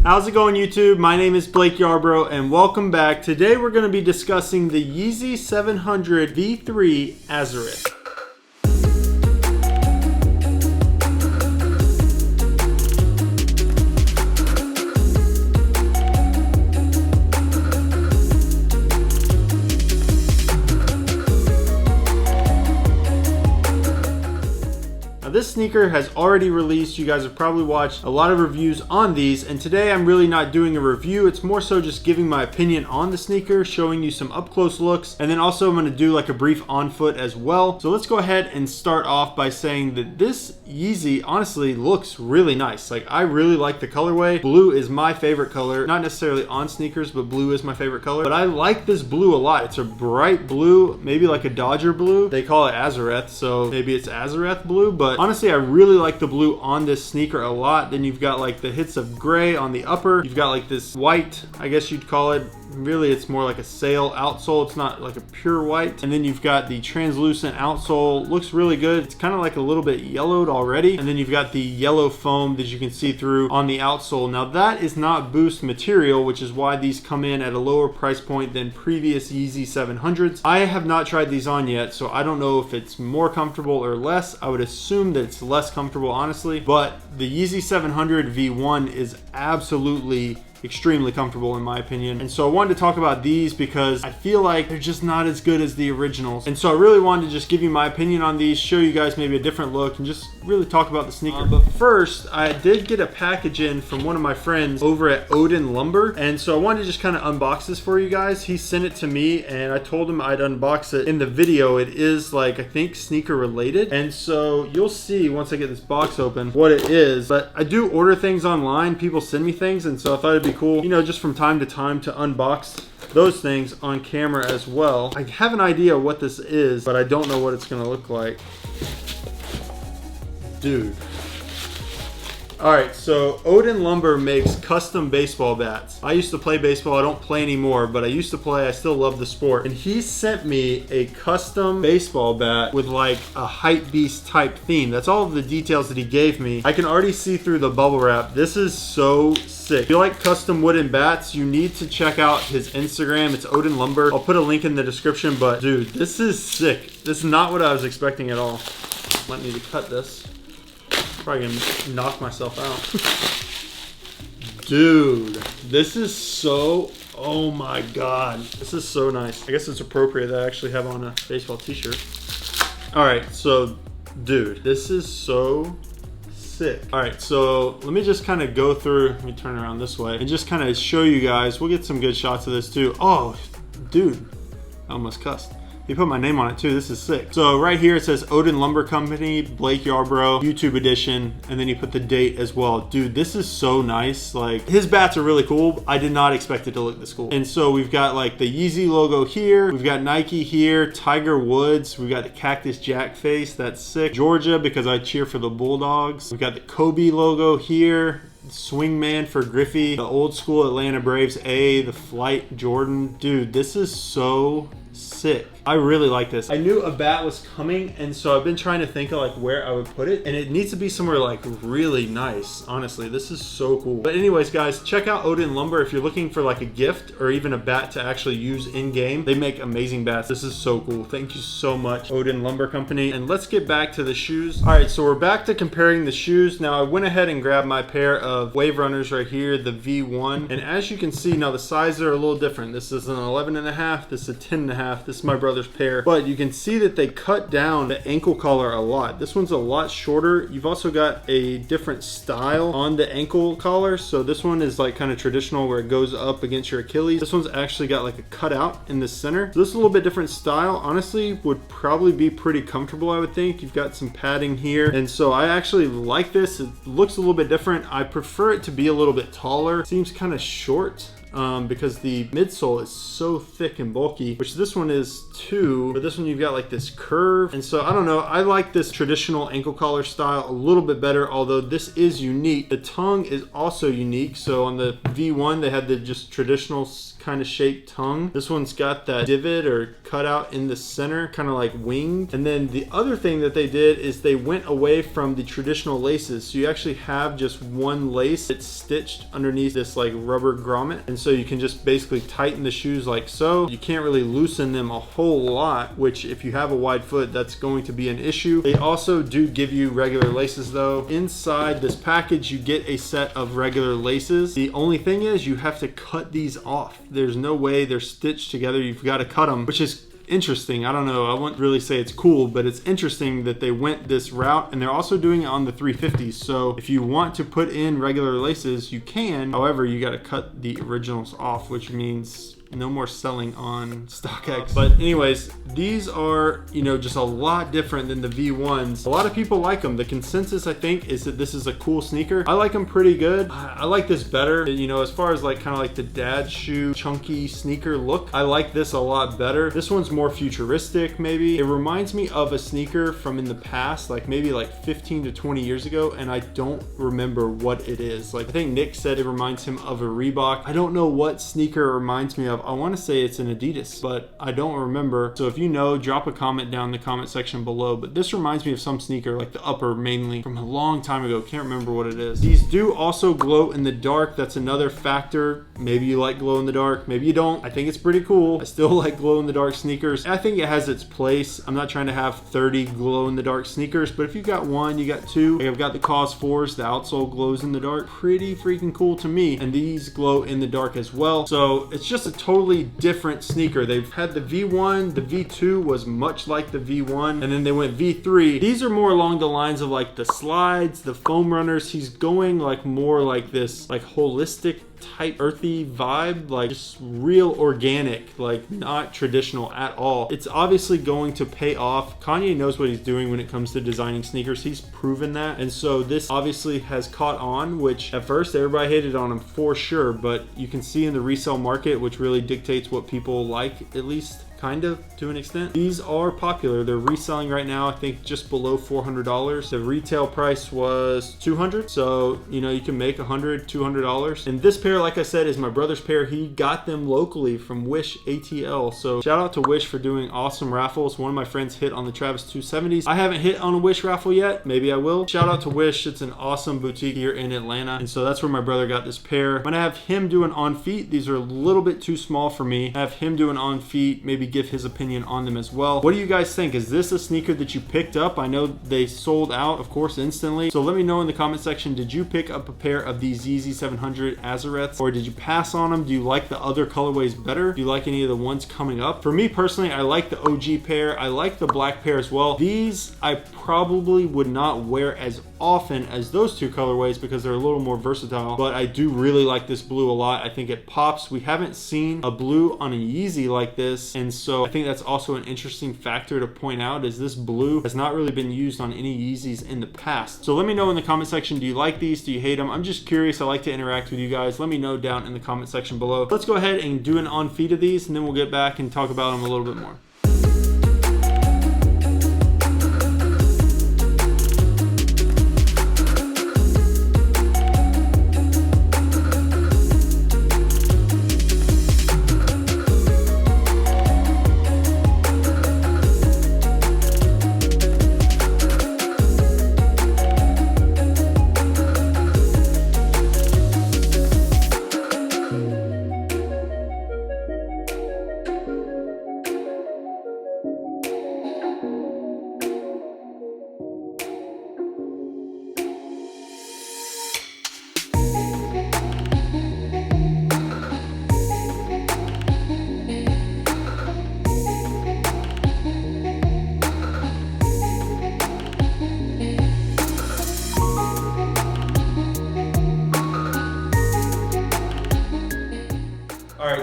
How's it going, YouTube? My name is Blake Yarbrough and welcome back. Today we're going to be discussing the Yeezy 700 V3 Arzareth. This sneaker has already released. You guys have probably watched a lot of reviews on these, and today I'm really not doing a review. It's more so just giving my opinion on the sneaker, showing you some up close looks, and then also I'm going to do like a brief on foot as well. So let's go ahead and start off by saying that this Yeezy honestly looks really nice. Like, I really like the colorway. Blue is my favorite color, not necessarily on sneakers, but blue is my favorite color. But I like this blue a lot. It's a bright blue, maybe like a Dodger blue. They call it Arzareth, so maybe it's Arzareth blue, but honestly, I really like the blue on this sneaker a lot. Then you've got like the hits of gray on the upper. You've got like this white, I guess you'd call it. Really, it's more like a sail outsole. It's not like a pure white. And then you've got the translucent outsole. Looks really good. It's kind of like a little bit yellowed already. And then you've got the yellow foam that you can see through on the outsole. Now that is not Boost material, which is why these come in at a lower price point than previous Yeezy 700s. I have not tried these on yet, so I don't know if it's more comfortable or less. I would assume that it's less comfortable, honestly. But the Yeezy 700 V1 is absolutely extremely comfortable in my opinion. And so I wanted to talk about these because I feel like they're just not as good as the originals. And so I really wanted to just give you my opinion on these, show you guys maybe a different look, and just really talk about the sneaker. But first, I did get a package in from one of my friends over at Odin Lumber. And so I wanted to just kind of unbox this for you guys. He sent it to me and I told him I'd unbox it in the video. It is like, I think, sneaker related. And so you'll see once I get this box open what it is. But I do order things online. People send me things, and so I thought it'd be cool, you know, just from time to time to unbox those things on camera as well. I have an idea what this is, but I don't know what it's gonna look like. Dude. All right, so Odin Lumber makes custom baseball bats. I used to play baseball. I don't play anymore, but I used to play. I still love the sport. And he sent me a custom baseball bat with like a hype beast type theme. That's all of the details that he gave me. I can already see through the bubble wrap. This is so sick. If you like custom wooden bats, you need to check out his Instagram. It's Odin Lumber. I'll put a link in the description, but dude, this is sick. This is not what I was expecting at all. Might need to cut this. Probably gonna knock myself out. Dude, this is so, oh my god. This is so nice. I guess it's appropriate that I actually have on a baseball t-shirt. All right, so dude, this is so sick. All right, so let me just kind of go through, let me turn around this way and just kind of show you guys. We'll get some good shots of this too. Oh, dude, I almost cussed. You put my name on it too. This is sick. So right here it says Odin Lumber Company, Blake Yarbrough, YouTube edition, and then you put the date as well. Dude, this is so nice. Like, his bats are really cool. I did not expect it to look this cool. And so we've got like the Yeezy logo here. We've got Nike here, Tiger Woods. We've got the Cactus Jack face. That's sick. Georgia, because I cheer for the Bulldogs. We've got the Kobe logo here. Swingman for Griffey, the old school Atlanta Braves A, the Flight Jordan. Dude, this is so sick. I really like this. I knew a bat was coming, and so I've been trying to think of like where I would put it, and it needs to be somewhere like really nice. Honestly, this is so cool. But anyways, guys, check out Odin Lumber if you're looking for like a gift or even a bat to actually use in game. They make amazing bats. This is so cool. Thank you so much, Odin Lumber Company. And let's get back to the shoes. All right, so we're back to comparing the shoes. Now I went ahead and grabbed my pair of Wave Runners right here, the V1, and as you can see now the sizes are a little different. This is an 11.5. This is a 10.5. This is my brother's pair, but you can see that they cut down the ankle collar a lot. This one's a lot shorter. You've also got a different style on the ankle collar. So this one is like kind of traditional where it goes up against your Achilles. This one's actually got like a cutout in the center. So this is a little bit different style. Honestly, would probably be pretty comfortable, I would think. You've got some padding here. And so I actually like this. It looks a little bit different. I prefer it to be a little bit taller. It seems kind of short. Because the midsole is so thick and bulky, which this one is too, but this one you've got like this curve. And so I don't know, I like this traditional ankle collar style a little bit better, although this is unique. The tongue is also unique. So on the V1 they had the just traditional kind of shaped tongue. This one's got that divot or cutout in the center, kind of like winged. And then the other thing that they did is they went away from the traditional laces. So you actually have just one lace that's stitched underneath this like rubber grommet. And so you can just basically tighten the shoes like so. You can't really loosen them a whole lot, which if you have a wide foot, that's going to be an issue. They also do give you regular laces though. Inside this package, you get a set of regular laces. The only thing is you have to cut these off. There's no way they're stitched together. You've got to cut them, which is interesting. I don't know. I wouldn't really say it's cool, but it's interesting that they went this route, and they're also doing it on the 350s. So if you want to put in regular laces, you can. However, you got to cut the originals off, which means no more selling on StockX. But anyways, these are, you know, just a lot different than the V1s. A lot of people like them. The consensus, I think, is that this is a cool sneaker. I like them pretty good. I like this better. You know, as far as like kind of like the dad shoe chunky sneaker look, I like this a lot better. This one's more futuristic maybe. It reminds me of a sneaker from in the past, like maybe like 15 to 20 years ago, and I don't remember what it is. Like I think Nick said it reminds him of a Reebok. I don't know what sneaker it reminds me of. I want to say it's an Adidas, but I don't remember. So if you know, drop a comment down in the comment section below. But this reminds me of some sneaker, like the upper mainly, from a long time ago. Can't remember what it is. These do also glow in the dark. That's another factor. Maybe you like glow in the dark, maybe you don't. I think it's pretty cool. I still like glow in the dark sneakers. I think it has its place. I'm not trying to have 30 glow in the dark sneakers, but if you got one, you got two. Like I've got the Cause 4s, the outsole glows in the dark. Pretty freaking cool to me. And these glow in the dark as well. So it's just a totally different sneaker. They've had the V1, the V2 was much like the V1, and then they went V3. These are more along the lines of like the slides, the foam runners. He's going like more like this like holistic type earthy vibe, like just real organic, like not traditional at all. It's obviously going to pay off. Kanye knows what he's doing when it comes to designing sneakers. He's proven that. And so this obviously has caught on, which at first everybody hated on him for sure, but you can see in the resale market, which really dictates what people like, at least kind of to an extent. These are popular. They're reselling right now, I think just below $400. The retail price was $200. So, you know, you can make $100, $200. And this pair, like I said, is my brother's pair. He got them locally from Wish ATL. So shout out to Wish for doing awesome raffles. One of my friends hit on the Travis 270s. I haven't hit on a Wish raffle yet. Maybe I will. Shout out to Wish. It's an awesome boutique here in Atlanta. And so that's where my brother got this pair. I'm gonna have him do an on feet. These are a little bit too small for me. Have him do an on feet, maybe give his opinion on them as well. What do you guys think? Is this a sneaker that you picked up? I know they sold out, of course, instantly. So let me know in the comment section, did you pick up a pair of these Yeezy 700 Arzareths, or did you pass on them? Do you like the other colorways better? Do you like any of the ones coming up? For me personally, I like the OG pair. I like the black pair as well. These I probably would not wear as often as those two colorways because they're a little more versatile, but I do really like this blue a lot. I think it pops. We haven't seen a blue on a Yeezy like this, and so I think that's also an interesting factor to point out, is this blue has not really been used on any Yeezys in the past. So let me know in the comment section, do you like these? Do you hate them? I'm just curious. I like to interact with you guys. Let me know down in the comment section below. Let's go ahead and do an on feet of these, and then we'll get back and talk about them a little bit more.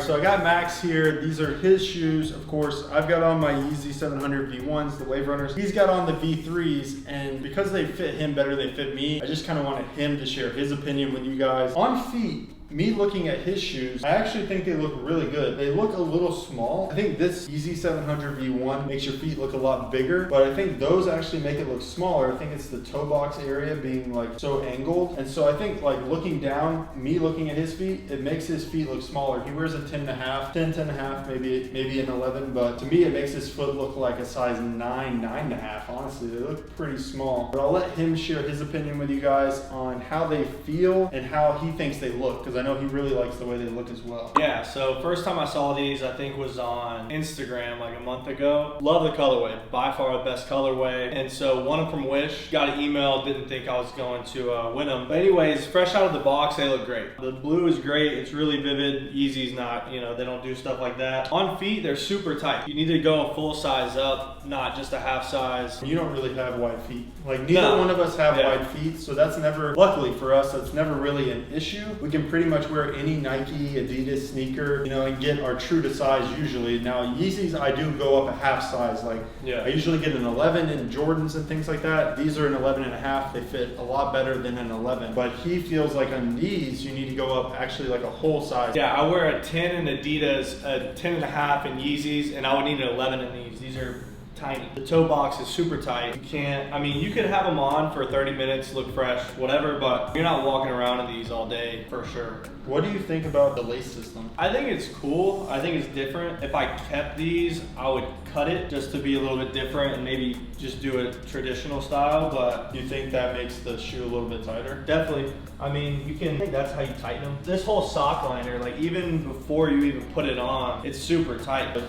So I got Max here. These are his shoes. Of course, I've got on my Yeezy 700 V1s, the Wave Runners. He's got on the V3s, and because they fit him better, they fit me. I just kind of wanted him to share his opinion with you guys. On feet, me looking at his shoes, I actually think they look really good. They look a little small. I think this Yeezy 700 V1 makes your feet look a lot bigger, but I think those actually make it look smaller. I think it's the toe box area being like so angled. And so I think like looking down, me looking at his feet, it makes his feet look smaller. He wears a 10 and a half, maybe an 11, but to me it makes his foot look like a size 9 and a half. Honestly, they look pretty small. But I'll let him share his opinion with you guys on how they feel and how he thinks they look, because I know he really likes the way they look as well. Yeah, so first time I saw these, I think was on Instagram like a month ago. Love the colorway, by far the best colorway. And so won them from Wish, got an email, didn't think I was going to win them. But anyways, fresh out of the box, they look great. The blue is great, it's really vivid. Yeezy's not, you know, they don't do stuff like that. On feet, they're super tight. You need to go a full size up, not just a half size. You don't really have wide feet. Like neither one of us have wide feet, so that's never, luckily for us, that's never really an issue. We can pretty much wear any Nike, Adidas sneaker, you know, and get our true to size usually. Now Yeezys, I do go up a half size. Like I usually get an 11 in Jordans and things like that. These are an 11 and a half. They fit a lot better than an 11. But he feels like on these, you need to go up actually like a whole size. Yeah, I wear a 10 in Adidas, a 10 and a half in Yeezys, and I would need an 11 in these. These are tiny. The toe box is super tight. You can't, I mean, you could have them on for 30 minutes, look fresh, whatever, but you're not walking around in these all day for sure. What do you think about the lace system? I think it's cool. I think it's different. If I kept these, I would cut it just to be a little bit different and maybe just do it traditional style, but you think that makes the shoe a little bit tighter? Definitely. I mean, you can, I think that's how you tighten them. This whole sock liner, like even before you even put it on, it's super tight. But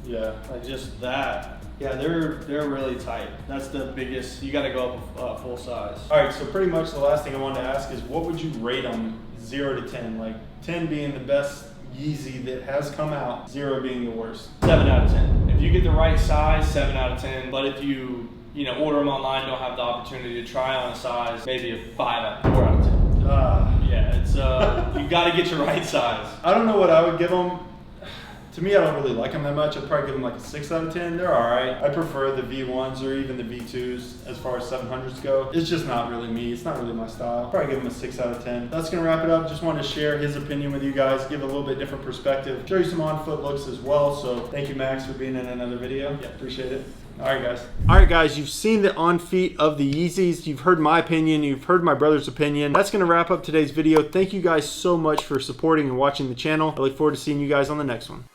yeah. Like just that. Yeah, they're really tight. That's the biggest, you gotta go up full size. All right, so pretty much the last thing I wanted to ask is what would you rate them 0 to 10? Like 10 being the best Yeezy that has come out, 0 being the worst. 7 out of 10. If you get the right size, 7 out of 10. But if you order them online, don't have the opportunity to try on a size, maybe a 4 out of 10. Yeah, it's you gotta get your right size. I don't know what I would give them. To me, I don't really like them that much. I'd probably give them like a 6 out of 10. They're all right. I prefer the V1s or even the V2s as far as 700s go. It's just not really me. It's not really my style. Probably give them a 6 out of 10. That's gonna wrap it up. Just wanted to share his opinion with you guys, give a little bit different perspective, show you some on-foot looks as well. So thank you, Max, for being in another video. Yeah, appreciate it. All right, guys, you've seen the on feet of the Yeezys. You've heard my opinion. You've heard my brother's opinion. That's going to wrap up today's video. Thank you guys so much for supporting and watching the channel. I look forward to seeing you guys on the next one.